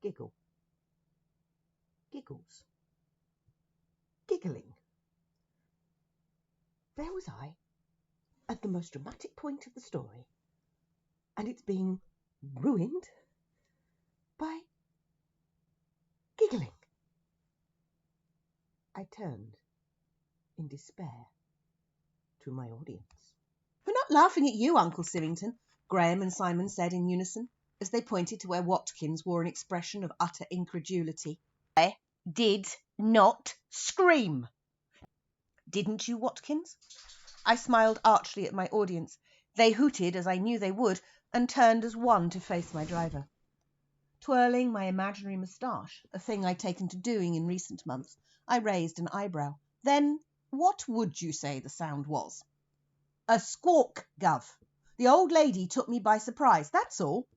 Giggle. Giggles. Giggling. There was I, at the most dramatic point of the story, and it's being ruined by giggling. I turned in despair to my audience. "We're not laughing at you, Uncle Symington," Graham and Simon said in unison, as they pointed to where Watkins wore an expression of utter incredulity. "I did not scream." "Didn't you, Watkins?" I smiled archly at my audience. They hooted, as I knew they would, and turned as one to face my driver. Twirling my imaginary moustache, a thing I'd taken to doing in recent months, I raised an eyebrow. "Then what would you say the sound was?" "A squawk, Gov. The old lady took me by surprise, that's all."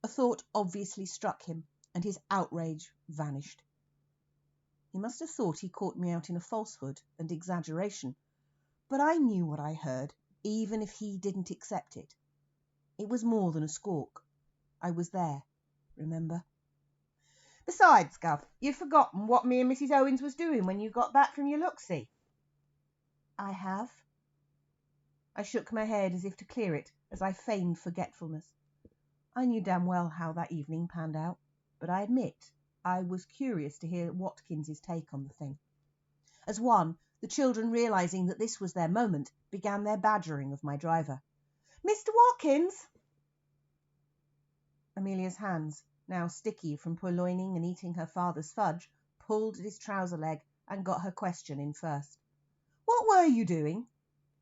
A thought obviously struck him, and his outrage vanished. He must have thought he caught me out in a falsehood and exaggeration, but I knew what I heard, even if he didn't accept it. It was more than a squawk. I was there, remember? "Besides, Gov, you've forgotten what me and Mrs. Owens was doing when you got back from your look-see." "I have." I shook my head as if to clear it, as I feigned forgetfulness. I knew damn well how that evening panned out, but I admit I was curious to hear Watkins's take on the thing. As one, the children, realising that this was their moment, began their badgering of my driver. "Mr. Watkins!" Amelia's hands, now sticky from purloining and eating her father's fudge, pulled at his trouser leg and got her question in first. "What were you doing?"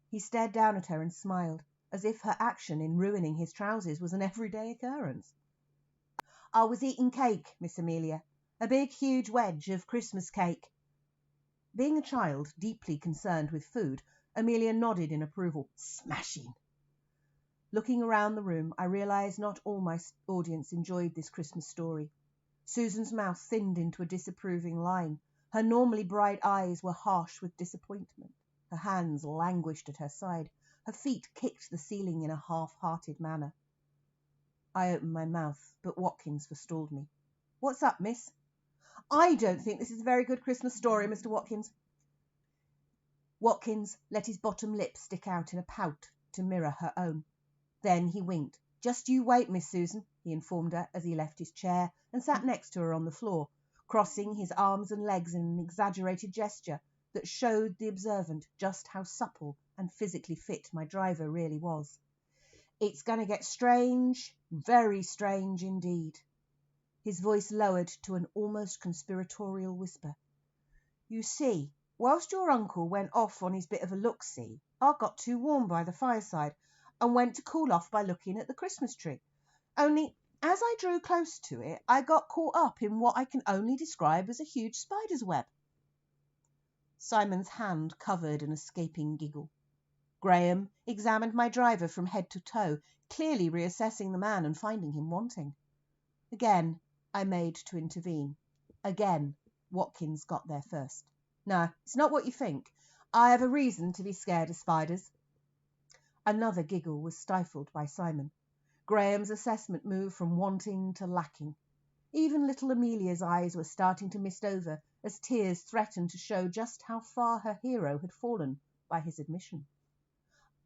He stared down at her and smiled, as if her action in ruining his trousers was an everyday occurrence. "I was eating cake, Miss Amelia. A big, huge wedge of Christmas cake." Being a child deeply concerned with food, Amelia nodded in approval. "Smashing." Looking around the room, I realised not all my audience enjoyed this Christmas story. Susan's mouth thinned into a disapproving line. Her normally bright eyes were harsh with disappointment. Her hands languished at her side. Her feet kicked the ceiling in a half-hearted manner. I opened my mouth, but Watkins forestalled me. "What's up, miss?" "I don't think this is a very good Christmas story, Mr. Watkins." Watkins let his bottom lip stick out in a pout to mirror her own. Then he winked. "Just you wait, Miss Susan," he informed her as he left his chair and sat next to her on the floor, crossing his arms and legs in an exaggerated gesture that showed the observant just how supple and physically fit my driver really was. "It's going to get strange, very strange indeed." His voice lowered to an almost conspiratorial whisper. "You see, whilst your uncle went off on his bit of a look-see, I got too warm by the fireside and went to cool off by looking at the Christmas tree. Only, as I drew close to it, I got caught up in what I can only describe as a huge spider's web." Simon's hand covered an escaping giggle. Graham examined my driver from head to toe, clearly reassessing the man and finding him wanting. Again, I made to intervene. Again, Watkins got there first. "No, it's not what you think. I have a reason to be scared of spiders." Another giggle was stifled by Simon. Graham's assessment moved from wanting to lacking. Even little Amelia's eyes were starting to mist over as tears threatened to show just how far her hero had fallen by his admission.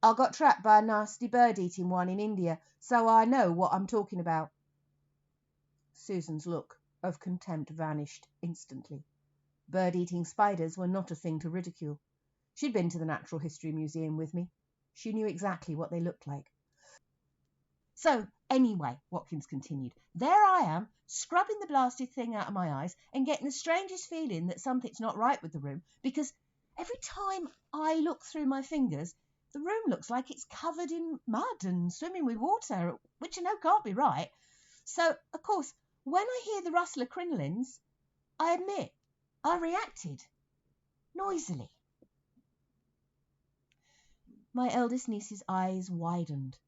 "I got trapped by a nasty bird-eating one in India, so I know what I'm talking about." Susan's look of contempt vanished instantly. Bird-eating spiders were not a thing to ridicule. She'd been to the Natural History Museum with me. She knew exactly what they looked like. "So, anyway," Watkins continued, "there I am, scrubbing the blasted thing out of my eyes and getting the strangest feeling that something's not right with the room, because every time I look through my fingers, the room looks like it's covered in mud and swimming with water, which I know can't be right. So, of course, when I hear the rustle of crinolines, I admit I reacted noisily." My eldest niece's eyes widened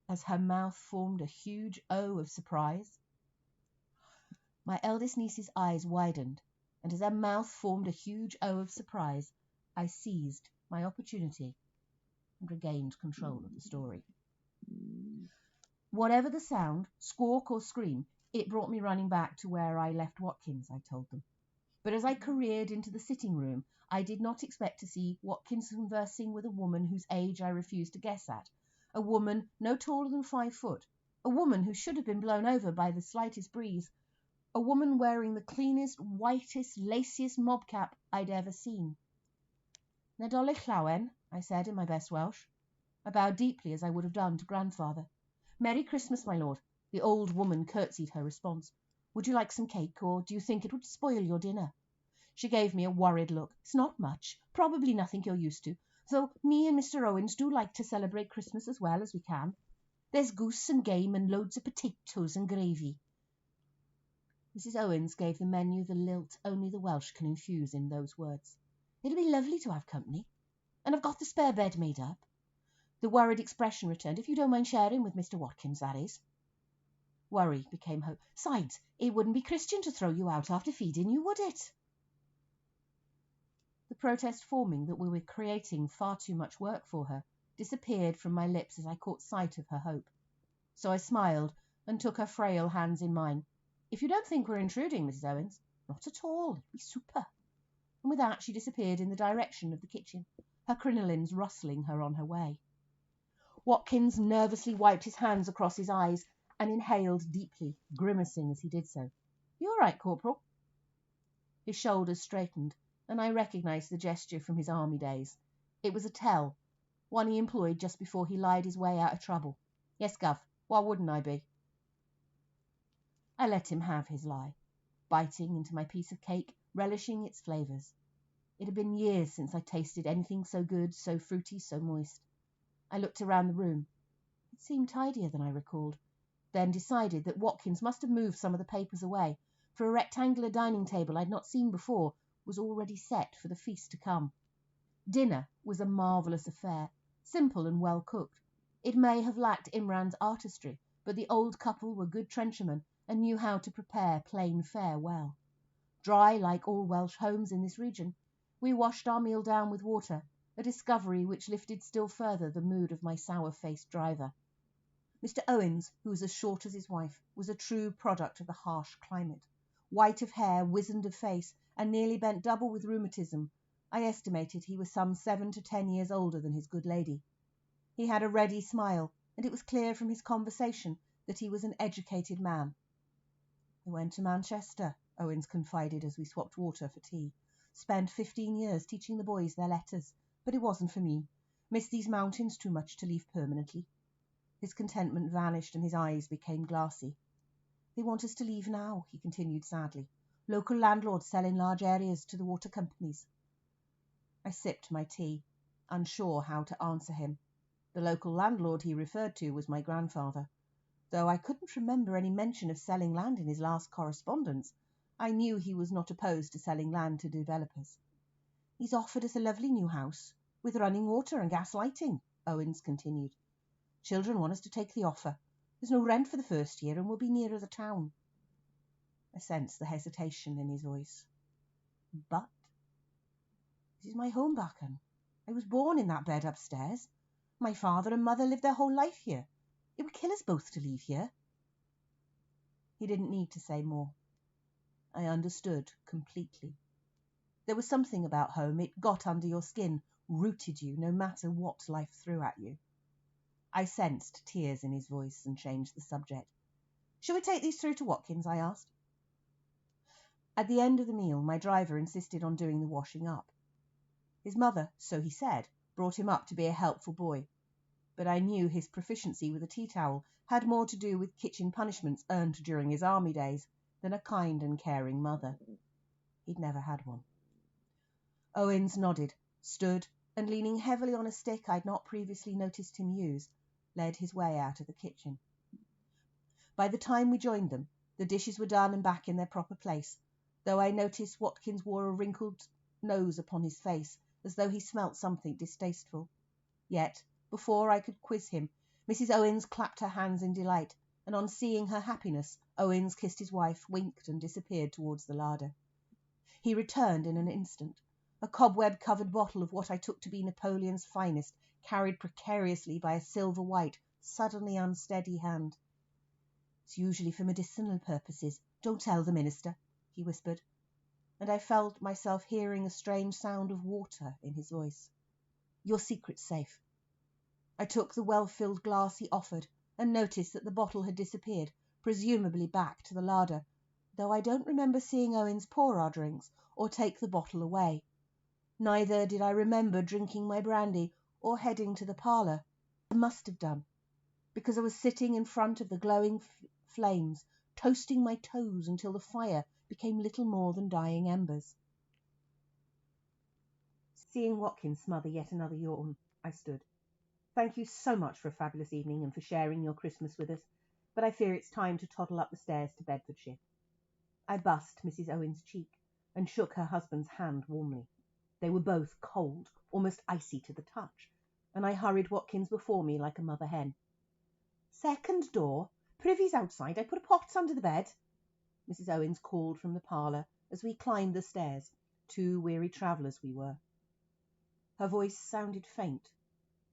as her mouth formed a huge O of surprise. My eldest niece's eyes widened, and as her mouth formed a huge O of surprise, I seized my opportunity and regained control of the story. "Whatever the sound, squawk or scream, It brought me running back to where I left Watkins, I told them. But as I careered into the sitting room, I did not expect to see Watkins conversing with a woman whose age I refused to guess at, a woman no taller than 5 foot, a woman who should have been blown over by the slightest breeze, a woman wearing the cleanest, whitest, laciest mob cap I'd ever seen. Nadolig llawen, I said in my best Welsh. I bowed deeply as I would have done to grandfather. Merry Christmas, my lord. The old woman curtsied her response. Would you like some cake, or do you think it would spoil your dinner? She gave me a worried look. It's not much, probably nothing you're used to, though me and Mr. Owens do like to celebrate Christmas as well as we can. There's goose and game and loads of potatoes and gravy. Mrs. Owens gave the menu the lilt only the Welsh can infuse in those words. It'll be lovely to have company, and I've got the spare bed made up. The worried expression returned. If you don't mind sharing with Mr. Watkins, that is. Worry became hope. Besides, it wouldn't be Christian to throw you out after feeding you, would it? The protest forming that we were creating far too much work for her disappeared from my lips as I caught sight of her hope. So I smiled and took her frail hands in mine. If you don't think we're intruding, Mrs. Owens, not at all. It'd be super. And with that she disappeared in the direction of the kitchen, her crinolines rustling her on her way. Watkins nervously wiped his hands across his eyes and inhaled deeply, grimacing as he did so. You all right, Corporal? His shoulders straightened, and I recognised the gesture from his army days. It was a tell, one he employed just before he lied his way out of trouble. Yes, Gov, why wouldn't I be? I let him have his lie, biting into my piece of cake, relishing its flavours. It had been years since I tasted anything so good, so fruity, so moist. I looked around the room. It seemed tidier than I recalled, then decided that Watkins must have moved some of the papers away, for a rectangular dining table I'd not seen before was already set for the feast to come. Dinner was a marvellous affair, simple and well cooked. It may have lacked Imran's artistry, but the old couple were good trenchermen and knew how to prepare plain fare well. Dry, like all Welsh homes in this region, we washed our meal down with water, a discovery which lifted still further the mood of my sour-faced driver. Mr. Owens, who was as short as his wife, was a true product of the harsh climate. White of hair, wizened of face, and nearly bent double with rheumatism, I estimated he was some 7 to 10 years older than his good lady. He had a ready smile, and it was clear from his conversation that he was an educated man. I went to Manchester, Owens confided as we swapped water for tea. Spent 15 years teaching the boys their letters, but it wasn't for me. Missed these mountains too much to leave permanently. His contentment vanished and his eyes became glassy. They want us to leave now, he continued sadly. Local landlords selling large areas to the water companies. I sipped my tea, unsure how to answer him. The local landlord he referred to was my grandfather. Though I couldn't remember any mention of selling land in his last correspondence, I knew he was not opposed to selling land to developers. He's offered us a lovely new house, with running water and gas lighting, Owens continued. Children want us to take the offer. There's no rent for the first year, and we'll be nearer the town. I sensed the hesitation in his voice. But this is my home, Bacan. I was born in that bed upstairs. My father and mother lived their whole life here. It would kill us both to leave here. He didn't need to say more. I understood completely. There was something about home. It got under your skin, rooted you, no matter what life threw at you. I sensed tears in his voice and changed the subject. Shall we take these through to Watkins? I asked. At the end of the meal, my driver insisted on doing the washing up. His mother, so he said, brought him up to be a helpful boy, but I knew his proficiency with a tea towel had more to do with kitchen punishments earned during his army days than a kind and caring mother. He'd never had one. Owens nodded, stood, and leaning heavily on a stick I'd not previously noticed him use, led his way out of the kitchen. By the time we joined them, the dishes were done and back in their proper place, though I noticed Watkins wore a wrinkled nose upon his face, as though he smelt something distasteful. Yet, before I could quiz him, Mrs. Owens clapped her hands in delight, and on seeing her happiness, Owens kissed his wife, winked, and disappeared towards the larder. He returned in an instant, a cobweb-covered bottle of what I took to be Napoleon's finest, carried precariously by a silver-white, suddenly unsteady hand. It's usually for medicinal purposes. Don't tell the minister, he whispered, and I felt myself hearing a strange sound of water in his voice. Your secret's safe. I took the well-filled glass he offered and noticed that the bottle had disappeared, presumably back to the larder, though I don't remember seeing Owens pour our drinks or take the bottle away. Neither did I remember drinking my brandy or heading to the parlour. I must have done, because I was sitting in front of the glowing flames, toasting my toes until the fire became little more than dying embers. Seeing Watkins smother yet another yawn, I stood. Thank you so much for a fabulous evening and for sharing your Christmas with us, but I fear it's time to toddle up the stairs to Bedfordshire. I bussed Mrs. Owens' cheek and shook her husband's hand warmly. They were both cold, almost icy to the touch, and I hurried Watkins before me like a mother hen. Second door. Privy's outside. I put a pot under the bed, Mrs. Owens called from the parlour as we climbed the stairs, 2 weary travellers we were. Her voice sounded faint,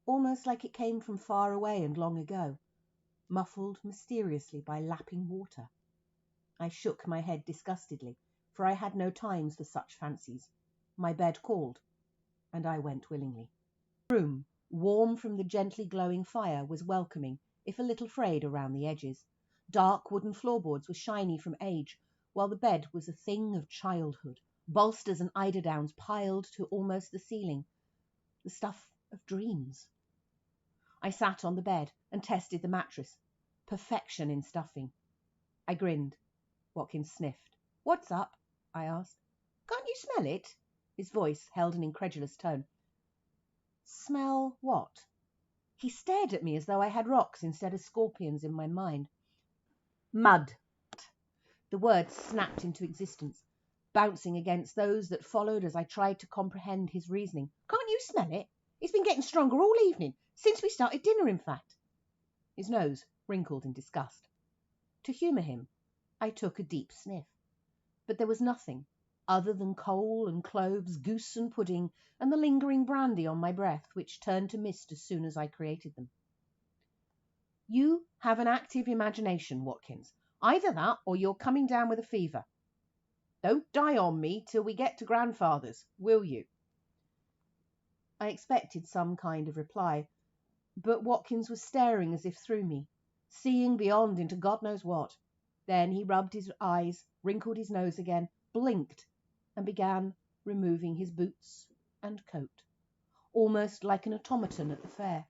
almost like it came from far away and long ago, muffled mysteriously by lapping water. I shook my head disgustedly, for I had no times for such fancies. My bed called, and I went willingly. The room, warm from the gently glowing fire, was welcoming, if a little frayed around the edges. Dark wooden floorboards were shiny from age, while the bed was a thing of childhood, bolsters and eiderdowns piled to almost the ceiling, the stuff of dreams. I sat on the bed and tested the mattress. Perfection in stuffing. I grinned. Watkins sniffed. What's up? I asked. Can't you smell it? His voice held an incredulous tone. Smell what? He stared at me as though I had rocks instead of scorpions in my mind. Mud. The words snapped into existence, bouncing against those that followed as I tried to comprehend his reasoning. Can't you smell it? It's been getting stronger all evening, since we started dinner, in fact. His nose wrinkled in disgust. To humour him, I took a deep sniff, but there was nothing other than coal and cloves, goose and pudding, and the lingering brandy on my breath, which turned to mist as soon as I created them. You have an active imagination, Watkins. Either that, or you're coming down with a fever. Don't die on me till we get to grandfather's, will you? I expected some kind of reply, but Watkins was staring as if through me, seeing beyond into God knows what. Then he rubbed his eyes, wrinkled his nose again, blinked, and began removing his boots and coat, almost like an automaton at the fair.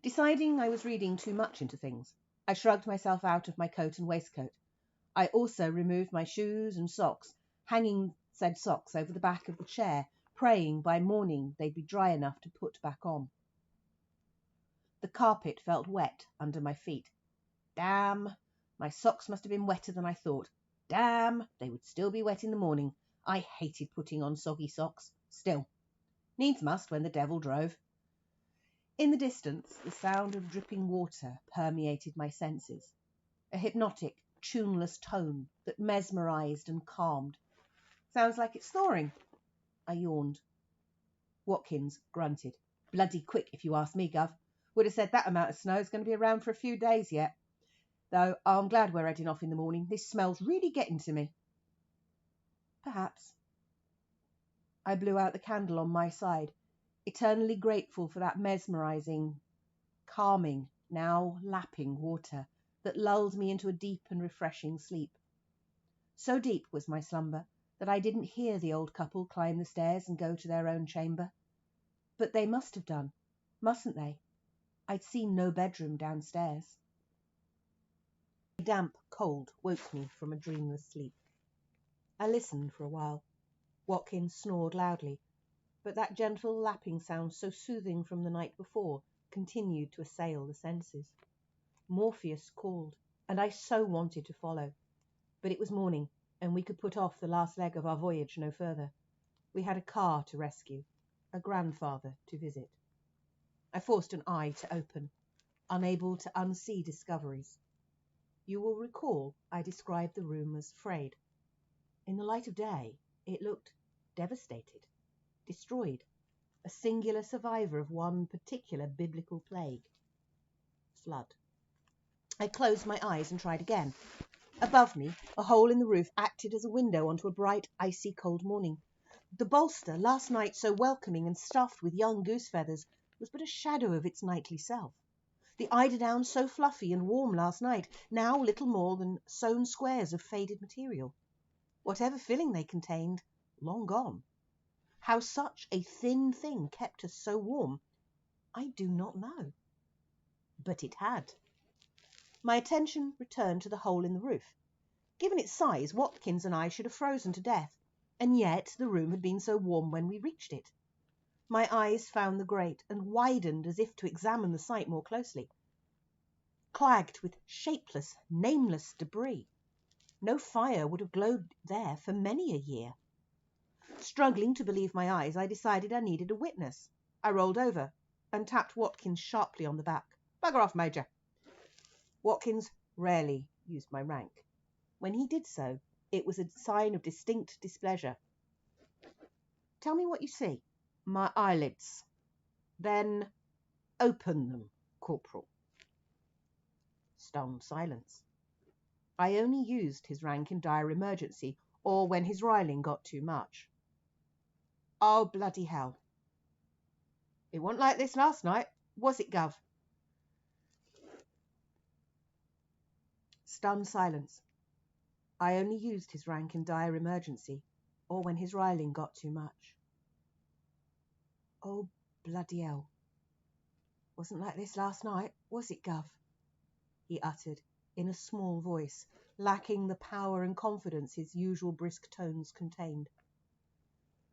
Deciding I was reading too much into things, I shrugged myself out of my coat and waistcoat. I also removed my shoes and socks, hanging said socks over the back of the chair, praying by morning they'd be dry enough to put back on. The carpet felt wet under my feet. Damn, my socks must have been wetter than I thought. Damn, they would still be wet in the morning. I hated putting on soggy socks. Still, needs must when the devil drove. In the distance, the sound of dripping water permeated my senses, a hypnotic, tuneless tone that mesmerised and calmed. Sounds like it's thawing. I yawned. Watkins grunted. Bloody quick, if you ask me, Gov. Would have said that amount of snow is going to be around for a few days yet. Though I'm glad we're heading off in the morning. This smell's really getting to me. Perhaps. I blew out the candle on my side, eternally grateful for that mesmerising, calming, now lapping water that lulled me into a deep and refreshing sleep. So deep was my slumber that I didn't hear the old couple climb the stairs and go to their own chamber. But they must have done, mustn't they? I'd seen no bedroom downstairs. A damp cold woke me from a dreamless sleep. I listened for a while. Watkins snored loudly, but that gentle lapping sound so soothing from the night before continued to assail the senses. Morpheus called, and I so wanted to follow. But it was morning, and we could put off the last leg of our voyage no further. We had a car to rescue, a grandfather to visit. I forced an eye to open, unable to unsee discoveries. You will recall I described the room as frayed. In the light of day, it looked devastated, destroyed, a singular survivor of one particular biblical plague, flood. I closed my eyes and tried again. Above me, a hole in the roof acted as a window onto a bright, icy cold morning. The bolster, last night so welcoming and stuffed with young goose feathers, was but a shadow of its nightly self. The eiderdown, so fluffy and warm last night, now little more than sewn squares of faded material. Whatever filling they contained, long gone. How such a thin thing kept us so warm, I do not know. But it had. My attention returned to the hole in the roof. Given its size, Watkins and I should have frozen to death, and yet the room had been so warm when we reached it. My eyes found the grate and widened as if to examine the sight more closely. Clagged with shapeless, nameless debris. No fire would have glowed there for many a year. Struggling to believe my eyes, I decided I needed a witness. I rolled over and tapped Watkins sharply on the back. "Bugger off, Major." Watkins rarely used my rank. When he did so, it was a sign of distinct displeasure. "Tell me what you see." "My eyelids." "Then open them, Corporal." Stunned silence. I only used his rank in dire emergency, or when his riling got too much. "Oh, bloody hell." "It wasn't like this last night, was it, Gov?" Stunned silence. I only used his rank in dire emergency, or when his riling got too much. "Oh, bloody hell. Wasn't like this last night, was it, Gov?" he uttered, in a small voice, lacking the power and confidence his usual brisk tones contained.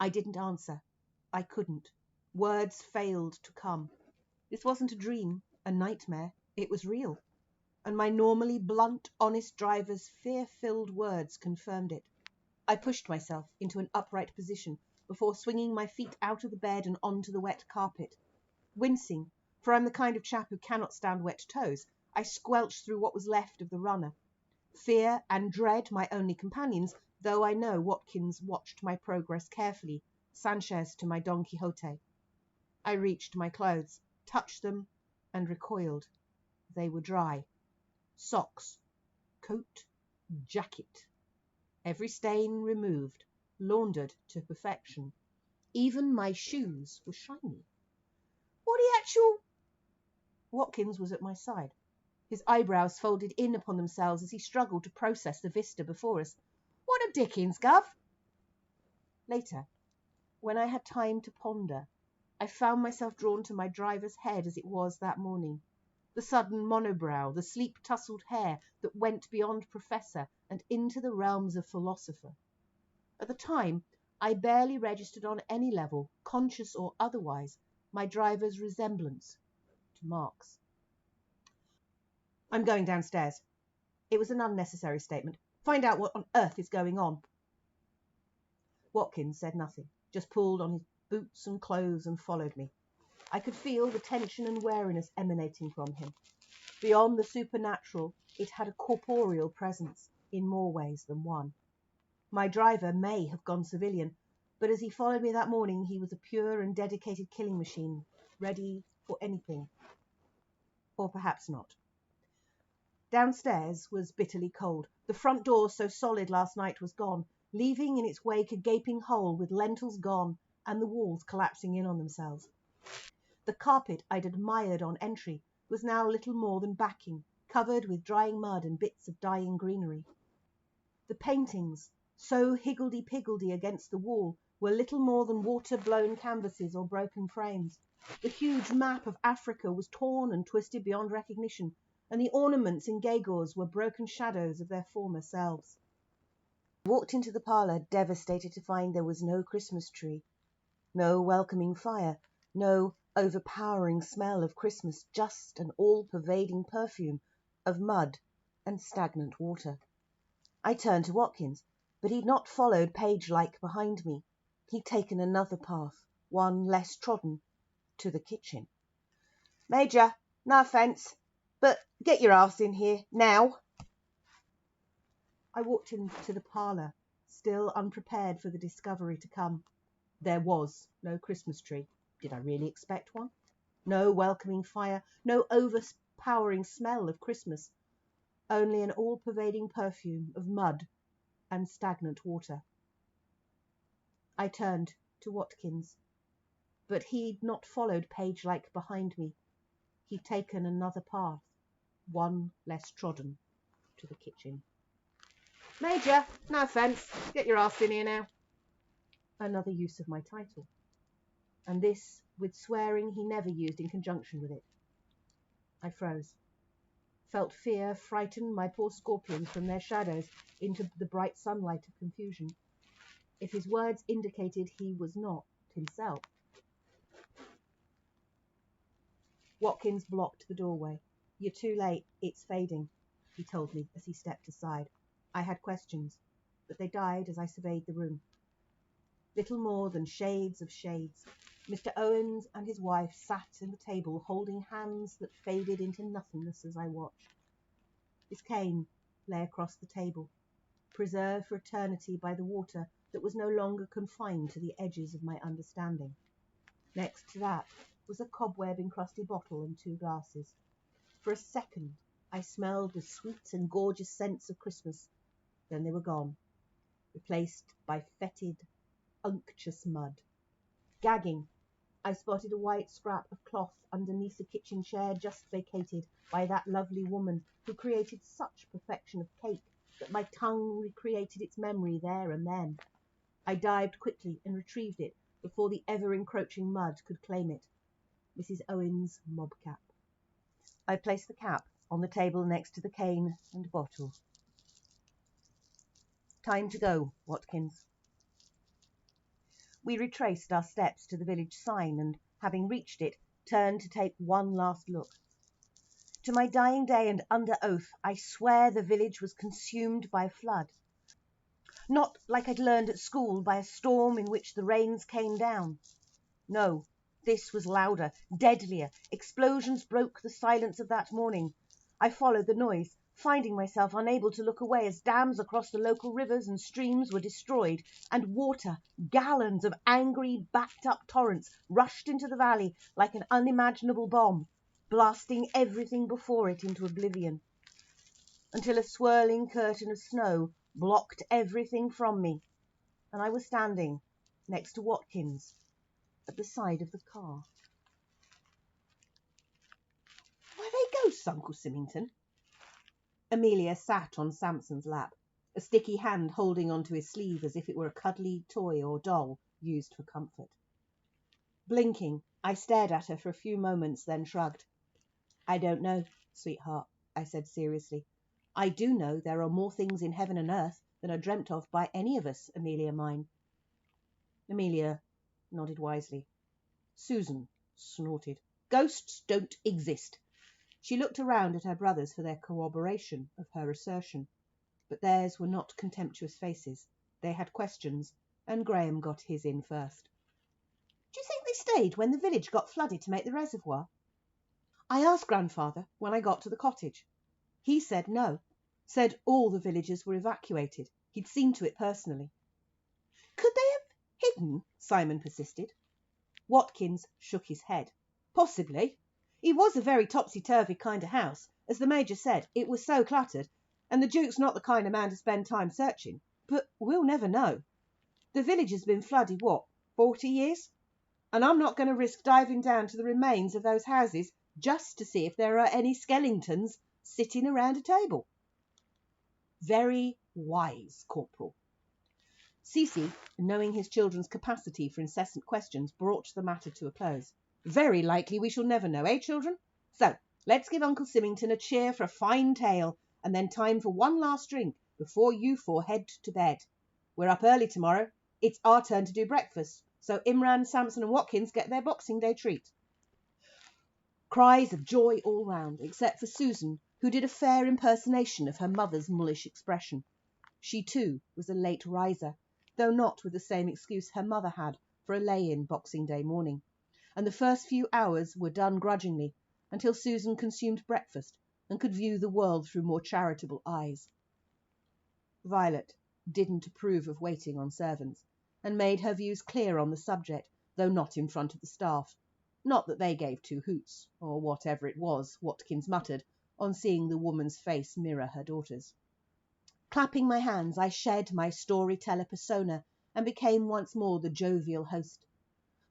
I didn't answer. I couldn't. Words failed to come. This wasn't a dream, a nightmare. It was real. And my normally blunt, honest driver's fear-filled words confirmed it. I pushed myself into an upright position before swinging my feet out of the bed and onto the wet carpet. Wincing, for I'm the kind of chap who cannot stand wet toes, I squelched through what was left of the runner. Fear and dread my only companions, though I know Watkins watched my progress carefully, Sanchez to my Don Quixote. I reached my clothes, touched them, and recoiled. They were dry. Socks, coat, jacket. Every stain removed, laundered to perfection. Even my shoes were shiny. "What the actual—" Watkins was at my side. His eyebrows folded in upon themselves as he struggled to process the vista before us. "What a Dickens, Gov?" Later, when I had time to ponder, I found myself drawn to my driver's head as it was that morning. The sudden monobrow, the sleep-tousled hair that went beyond professor and into the realms of philosopher. At the time, I barely registered on any level, conscious or otherwise, my driver's resemblance to Mark's. "I'm going downstairs." It was an unnecessary statement. "Find out what on earth is going on." Watkins said nothing, just pulled on his boots and clothes and followed me. I could feel the tension and wariness emanating from him. Beyond the supernatural, it had a corporeal presence, in more ways than one. My driver may have gone civilian, but as he followed me that morning, he was a pure and dedicated killing machine, ready for anything. Or perhaps not. Downstairs was bitterly cold. The front door, so solid last night, was gone, leaving in its wake a gaping hole with lentils gone and the walls collapsing in on themselves. The carpet I'd admired on entry was now little more than backing, covered with drying mud and bits of dying greenery. The paintings, so higgledy-piggledy against the wall, were little more than water-blown canvases or broken frames. The huge map of Africa was torn and twisted beyond recognition, and the ornaments in gewgaws were broken shadows of their former selves. I walked into the parlour, devastated to find there was no Christmas tree, no welcoming fire, no overpowering smell of Christmas, just an all-pervading perfume of mud and stagnant water. I turned to Watkins, but he'd not followed page-like behind me. He'd taken another path, one less trodden, to the kitchen. "Major, no offence, but get your arse in here, now." I walked into the parlour, still unprepared for the discovery to come. There was no Christmas tree. Did I really expect one? No welcoming fire, no overpowering smell of Christmas. only an all-pervading perfume of mud and stagnant water. I turned to Watkins, but he'd not followed page-like behind me. He'd taken another path, one less trodden, to the kitchen. "Major, no offence, get your arse in here now." Another use of my title, and this with swearing he never used in conjunction with it. I froze, felt fear frighten my poor scorpions from their shadows into the bright sunlight of confusion. If his words indicated he was not himself. Watkins blocked the doorway. "You're too late, it's fading," he told me as he stepped aside. I had questions, but they died as I surveyed the room. Little more than shades of shades. Mr. Owens and his wife sat at the table holding hands that faded into nothingness as I watched. His cane lay across the table, preserved for eternity by the water that was no longer confined to the edges of my understanding. Next to that was a cobweb-encrusted bottle and 2 glasses. For a second I smelled the sweet and gorgeous scents of Christmas. Then they were gone, replaced by fetid, unctuous mud. Gagging, I spotted a white scrap of cloth underneath the kitchen chair just vacated by that lovely woman who created such perfection of cake that my tongue recreated its memory there and then. I dived quickly and retrieved it before the ever-encroaching mud could claim it. Mrs. Owens' mob cap. I placed the cap on the table next to the cane and bottle. "Time to go, Watkins." We retraced our steps to the village sign and, having reached it, turned to take one last look. To my dying day and under oath, I swear the village was consumed by a flood. Not like I'd learned at school, by a storm in which the rains came down. No, this was louder, deadlier. Explosions broke the silence of that morning. I followed the noise, finding myself unable to look away as dams across the local rivers and streams were destroyed, and water, gallons of angry, backed-up torrents, rushed into the valley like an unimaginable bomb, blasting everything before it into oblivion, until a swirling curtain of snow blocked everything from me, and I was standing next to Watkins at the side of the car. "Were they ghosts, Uncle Symington?" Amelia sat on Sampson's lap, a sticky hand holding onto his sleeve as if it were a cuddly toy or doll used for comfort. Blinking, I stared at her for a few moments, then shrugged. "I don't know, sweetheart," I said seriously. "I do know there are more things in heaven and earth than are dreamt of by any of us, Amelia mine." Amelia nodded wisely. Susan snorted. "Ghosts don't exist." She looked around at her brothers for their corroboration of her assertion, but theirs were not contemptuous faces. They had questions, and Graham got his in first. "Do you think they stayed when the village got flooded to make the reservoir?" "I asked Grandfather when I got to the cottage. He said no, said all the villagers were evacuated. He'd seen to it personally." "Could they have hidden?" Simon persisted. Watkins shook his head. "Possibly. It was a very topsy-turvy kind of house. As the Major said, it was so cluttered, and the Duke's not the kind of man to spend time searching. But we'll never know. The village has been flooded, 40 years? And I'm not going to risk diving down to the remains of those houses just to see if there are any skeletons sitting around a table." "Very wise, Corporal." Cece, knowing his children's capacity for incessant questions, brought the matter to a close. "Very likely we shall never know, children? So, let's give Uncle Symington a cheer for a fine tale, and then time for one last drink before you 4 head to bed. We're up early tomorrow. It's our turn to do breakfast, so Imran, Sampson and Watkins get their Boxing Day treat." Cries of joy all round, except for Susan, who did a fair impersonation of her mother's mullish expression. She, too, was a late riser, though not with the same excuse her mother had for a lay-in Boxing Day morning, and the first few hours were done grudgingly until Susan consumed breakfast and could view the world through more charitable eyes. Violet didn't approve of waiting on servants, and made her views clear on the subject, though not in front of the staff. Not that they gave 2 hoots, or whatever it was Watkins muttered, on seeing the woman's face mirror her daughter's. Clapping my hands, I shed my storyteller persona and became once more the jovial host.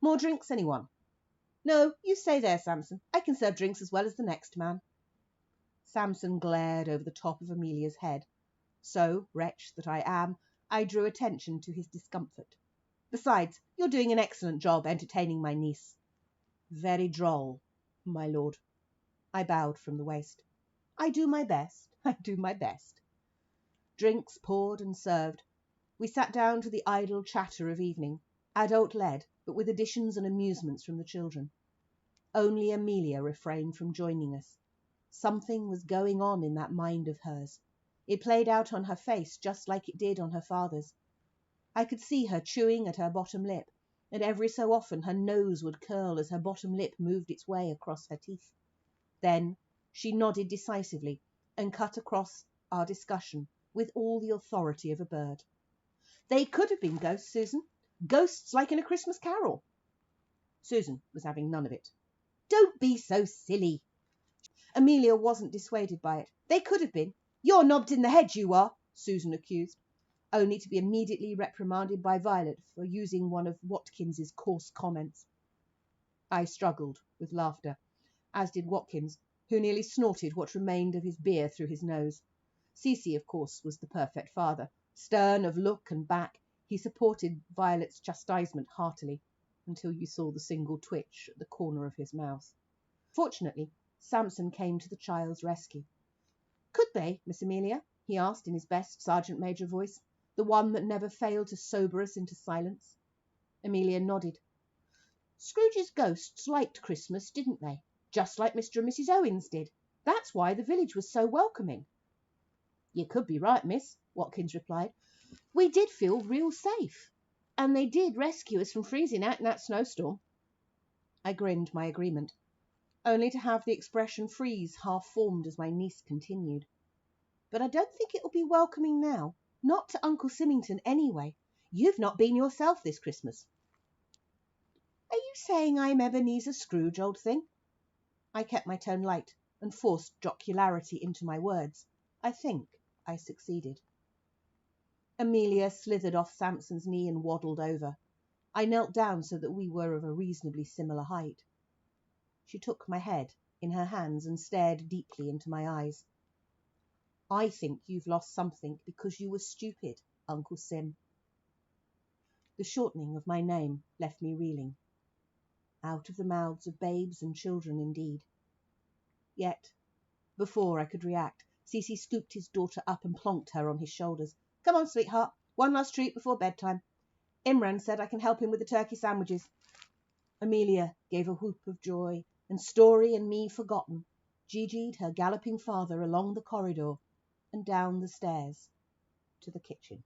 More drinks, anyone? No, you stay there, Samson. I can serve drinks as well as the next man. Samson glared over the top of Amelia's head. So, wretch that I am, I drew attention to his discomfort. Besides, you're doing an excellent job entertaining my niece. Very droll, my lord. I bowed from the waist. I do my best. I do my best. Drinks poured and served. We sat down to the idle chatter of evening, adult-led, but with additions and amusements from the children. Only Amelia refrained from joining us. Something was going on in that mind of hers. It played out on her face just like it did on her father's. I could see her chewing at her bottom lip, and every so often her nose would curl as her bottom lip moved its way across her teeth. Then she nodded decisively and cut across our discussion with all the authority of a bird. They could have been ghosts, Susan. Ghosts like in A Christmas Carol. Susan was having none of it. Don't be so silly. Amelia wasn't dissuaded by it. They could have been. You're knobbed in the head, you are, Susan accused, only to be immediately reprimanded by Violet for using one of Watkins's coarse comments. I struggled with laughter, as did Watkins, who nearly snorted what remained of his beer through his nose. Cece, of course, was the perfect father. Stern of look and back, he supported Violet's chastisement heartily, until you saw the single twitch at the corner of his mouth. Fortunately, Samson came to the child's rescue. Could they, Miss Amelia? He asked in his best Sergeant Major voice, the one that never failed to sober us into silence. Amelia nodded. Scrooge's ghosts liked Christmas, didn't they? Just like Mr. and Mrs. Owens did. That's why the village was so welcoming. You could be right, miss, Watkins replied. We did feel real safe, and they did rescue us from freezing out in that snowstorm. I grinned my agreement, only to have the expression freeze half formed as my niece continued. But I don't think it'll be welcoming now. Not to Uncle Symington, anyway. You've not been yourself this Christmas. Are you saying I'm Ebenezer Scrooge, old thing? I kept my tone light and forced jocularity into my words. I think I succeeded. Amelia slithered off Samson's knee and waddled over. I knelt down so that we were of a reasonably similar height. She took my head in her hands and stared deeply into my eyes. I think you've lost something because you were stupid, Uncle Sim. The shortening of my name left me reeling. Out of the mouths of babes and children, indeed. Yet, before I could react, Cece scooped his daughter up and plonked her on his shoulders. Come on, sweetheart, one last treat before bedtime. Imran said I can help him with the turkey sandwiches. Amelia gave a whoop of joy, and Story and me forgotten, Gigi'd her galloping father along the corridor and down the stairs to the kitchen.